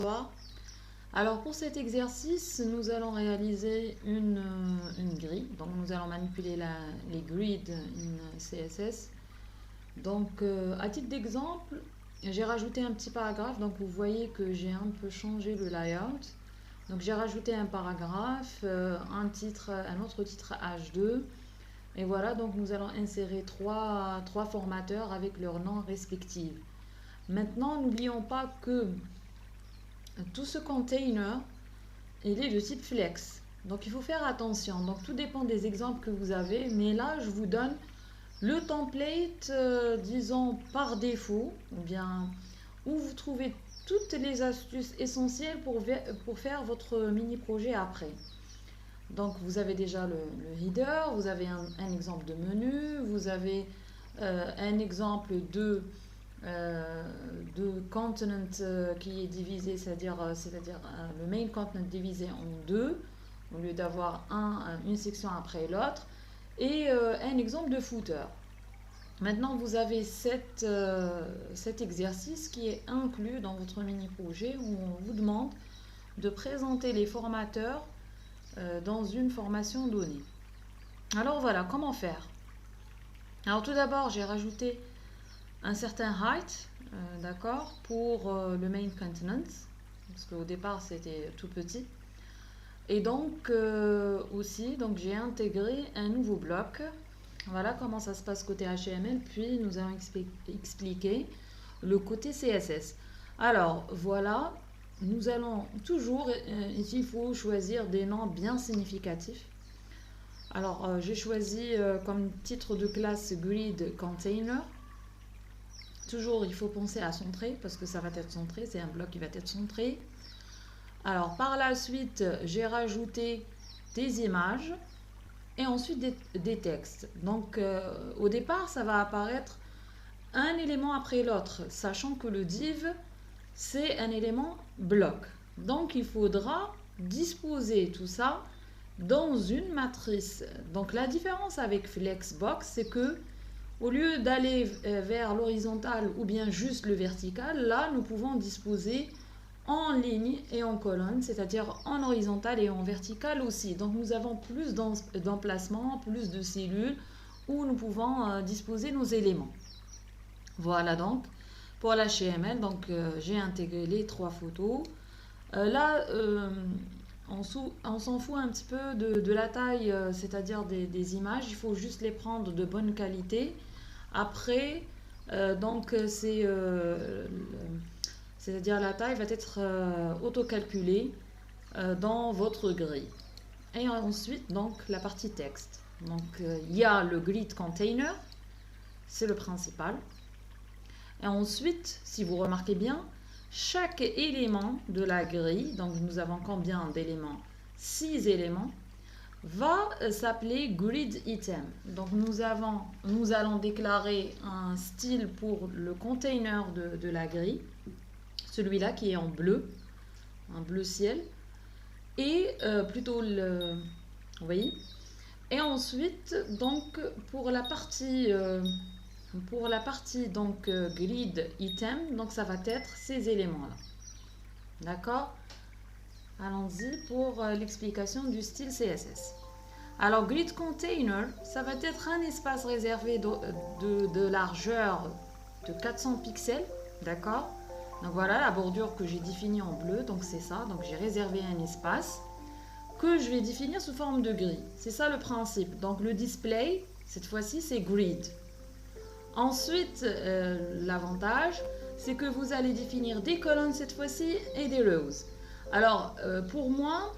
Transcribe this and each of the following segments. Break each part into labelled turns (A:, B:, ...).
A: Bonsoir. Alors pour cet exercice, nous allons réaliser une grille. Donc nous allons manipuler les grids in CSS. Donc à titre d'exemple, j'ai rajouté un petit paragraphe. Donc vous voyez que j'ai un peu changé le layout. Donc j'ai rajouté un paragraphe, un titre, un autre titre H2. Et voilà, donc nous allons insérer trois formateurs avec leurs noms respectifs. Maintenant, n'oublions pas que tout ce container, il est de type flex. Donc il faut faire attention. Donc tout dépend des exemples que vous avez. Mais là, je vous donne le template, disons par défaut, ou bien où vous trouvez toutes les astuces essentielles pour faire votre mini projet après. Donc vous avez déjà le header, vous avez un exemple de menu, vous avez un exemple euh, de content qui est divisé, c'est-à-dire le main content divisé en deux, au lieu d'avoir une section après l'autre, et un exemple de footer. Maintenant, vous avez cet exercice qui est inclus dans votre mini-projet où on vous demande de présenter les formateurs dans une formation donnée. Alors voilà, comment faire? Alors tout d'abord, j'ai rajouté un certain height, d'accord, pour le main continent, parce qu'au départ c'était tout petit. Et donc aussi, donc j'ai intégré un nouveau bloc. Voilà comment ça se passe côté HTML, puis nous allons expliquer le côté CSS. Alors voilà, nous allons toujours, il faut choisir des noms bien significatifs. Alors j'ai choisi comme titre de classe grid container. Toujours, il faut penser à centrer parce que ça va être centré, c'est un bloc qui va être centré. Alors, par la suite, j'ai rajouté des images et ensuite des textes. Donc, au départ, ça va apparaître un élément après l'autre, sachant que le div, c'est un élément bloc. Donc, il faudra disposer tout ça dans une matrice. Donc, la différence avec Flexbox, c'est que au lieu d'aller vers l'horizontal ou bien juste le vertical, là, nous pouvons disposer en ligne et en colonne, c'est-à-dire en horizontal et en vertical aussi. Donc, nous avons plus d'emplacements, plus de cellules où nous pouvons disposer nos éléments. Voilà donc pour l'HTML. Donc, j'ai intégré les trois photos. Là, on s'en fout un petit peu de la taille, c'est-à-dire des images. Il faut juste les prendre de bonne qualité. Après, donc c'est-à-dire la taille va être auto-calculée dans votre grille. Et ensuite, donc la partie texte. Donc il y a le grid container, c'est le principal. Et ensuite, si vous remarquez bien, chaque élément de la grille, donc nous avons combien d'éléments? 6 éléments, va s'appeler grid item. Donc nous allons déclarer un style pour le container de la grille, celui-là qui est en bleu, un bleu ciel, et plutôt vous voyez. Et ensuite, donc pour la partie donc grid item, donc ça va être ces éléments-là. D'accord? Allons-y pour l'explication du style CSS. Alors, grid container, ça va être un espace réservé de largeur de 400 pixels. D'accord? Donc voilà la bordure que j'ai définie en bleu. Donc c'est ça. Donc j'ai réservé un espace que je vais définir sous forme de grille. C'est ça le principe. Donc le display, cette fois-ci, c'est grid. Ensuite, l'avantage, c'est que vous allez définir des colonnes cette fois-ci et des rows. Alors, pour moi,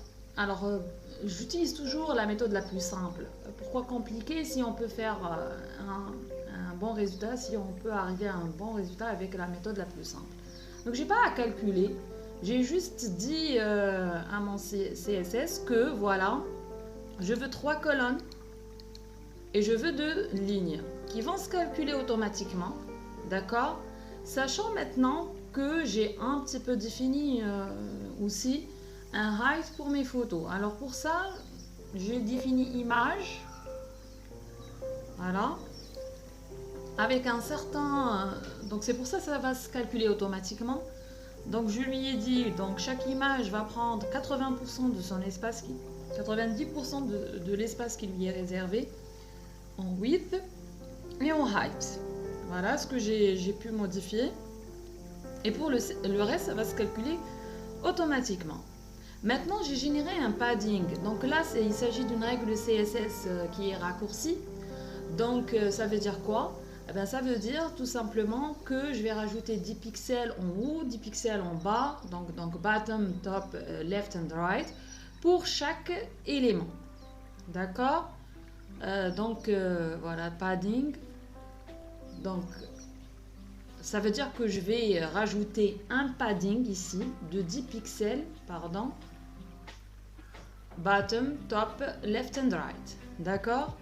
A: j'utilise toujours la méthode la plus simple. Pourquoi compliquer si on peut faire un bon résultat, si on peut arriver à un bon résultat avec la méthode la plus simple. Donc, j'ai pas à calculer. J'ai juste dit à mon CSS que voilà, je veux 3 colonnes et je veux 2 lignes qui vont se calculer automatiquement. D'accord? Sachant maintenant que j'ai un petit peu défini aussi un height pour mes photos. Alors pour ça, j'ai défini image. Voilà. Avec un certain... donc c'est pour ça que ça va se calculer automatiquement. Donc je lui ai dit, donc chaque image va prendre 80% de son espace, 90% de l'espace qui lui est réservé en width et en height. Voilà ce que j'ai pu modifier. Et pour le reste, ça va se calculer automatiquement. Maintenant, j'ai généré un padding. Donc là, il s'agit d'une règle CSS qui est raccourcie. Donc ça veut dire quoi? Eh bien, ça veut dire tout simplement que je vais rajouter 10 pixels en haut, 10 pixels en bas, donc bottom, top, left and right, pour chaque élément. D'accord? Voilà, padding. Donc, ça veut dire que je vais rajouter un padding ici de 10 pixels, pardon, bottom, top, left and right. D'accord?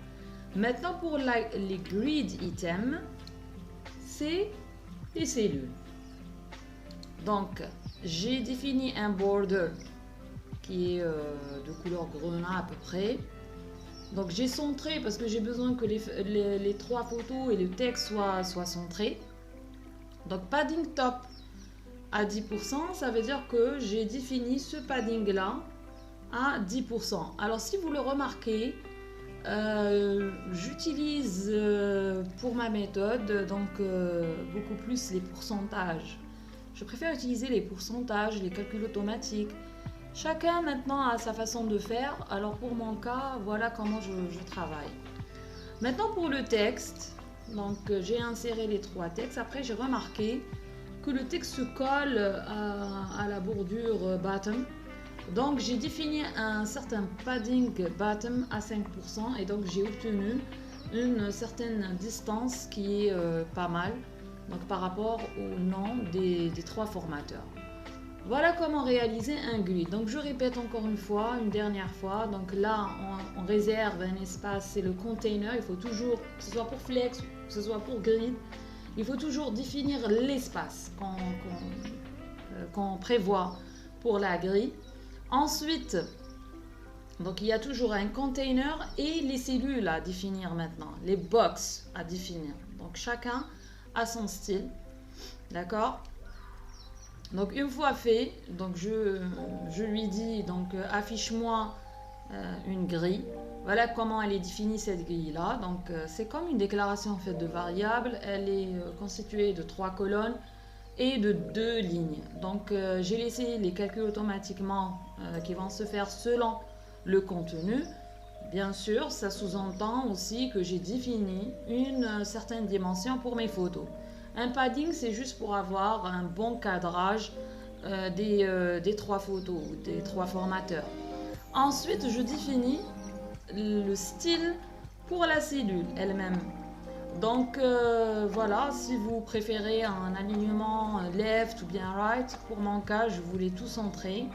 A: Maintenant, pour les grid items, c'est les cellules. Donc, j'ai défini un border qui est de couleur grenat à peu près. Donc, j'ai centré parce que j'ai besoin que les trois photos et le texte soient centrés. Donc, padding top à 10%, ça veut dire que j'ai défini ce padding-là à 10%. Alors, si vous le remarquez, j'utilise pour ma méthode beaucoup plus les pourcentages. Je préfère utiliser les pourcentages, les calculs automatiques. Chacun maintenant a sa façon de faire. Alors pour mon cas, voilà comment je travaille. Maintenant pour le texte, donc j'ai inséré les trois textes. Après j'ai remarqué que le texte se colle à la bordure bottom. Donc j'ai défini un certain padding bottom à 5% et donc j'ai obtenu une certaine distance qui est pas mal, donc par rapport au nom des trois formateurs. Voilà comment réaliser un grid. Donc je répète encore une fois, une dernière fois. Donc là on réserve un espace, c'est le container. Il faut toujours, que ce soit pour flex, que ce soit pour grid, il faut toujours définir l'espace qu'on prévoit pour la grille. Ensuite, donc il y a toujours un container et les cellules à définir maintenant, les box à définir. Donc chacun a son style, d'accord? Donc une fois fait, donc je lui dis donc affiche-moi une grille. Voilà comment elle est définie cette grille là. Donc c'est comme une déclaration en fait de variables. Elle est constituée de 3 colonnes et de 2 lignes. Donc j'ai laissé les calculs automatiquement qui vont se faire selon le contenu. Bien sûr, ça sous-entend aussi que j'ai défini une certaine dimension pour mes photos. Un padding, c'est juste pour avoir un bon cadrage des trois photos, des trois formateurs. Ensuite, je définis le style pour la cellule elle-même. Donc voilà, si vous préférez un alignement left ou bien right, pour mon cas, je voulais tout centrer.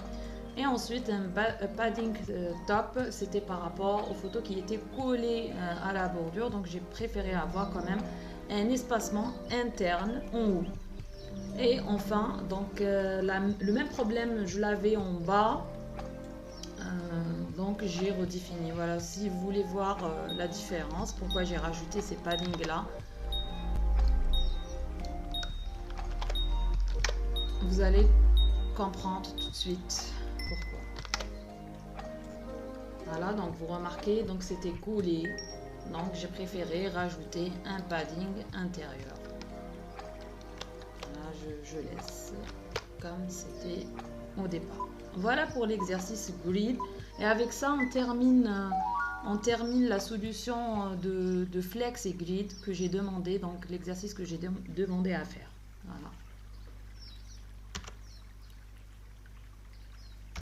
A: Et ensuite, un padding top, c'était par rapport aux photos qui étaient collées à la bordure. Donc j'ai préféré avoir quand même un espacement interne en haut. Et enfin, donc le même problème, je l'avais en bas. Donc j'ai redéfini. Voilà, si vous voulez voir la différence, pourquoi j'ai rajouté ces paddings là, vous allez comprendre tout de suite pourquoi. Voilà, donc vous remarquez, donc c'était collé, donc j'ai préféré rajouter un padding intérieur. Voilà, je laisse comme c'était au départ. Voilà pour l'exercice grid. Et avec ça, on termine la solution de flex et grid que j'ai demandé, donc l'exercice que j'ai demandé à faire. Voilà.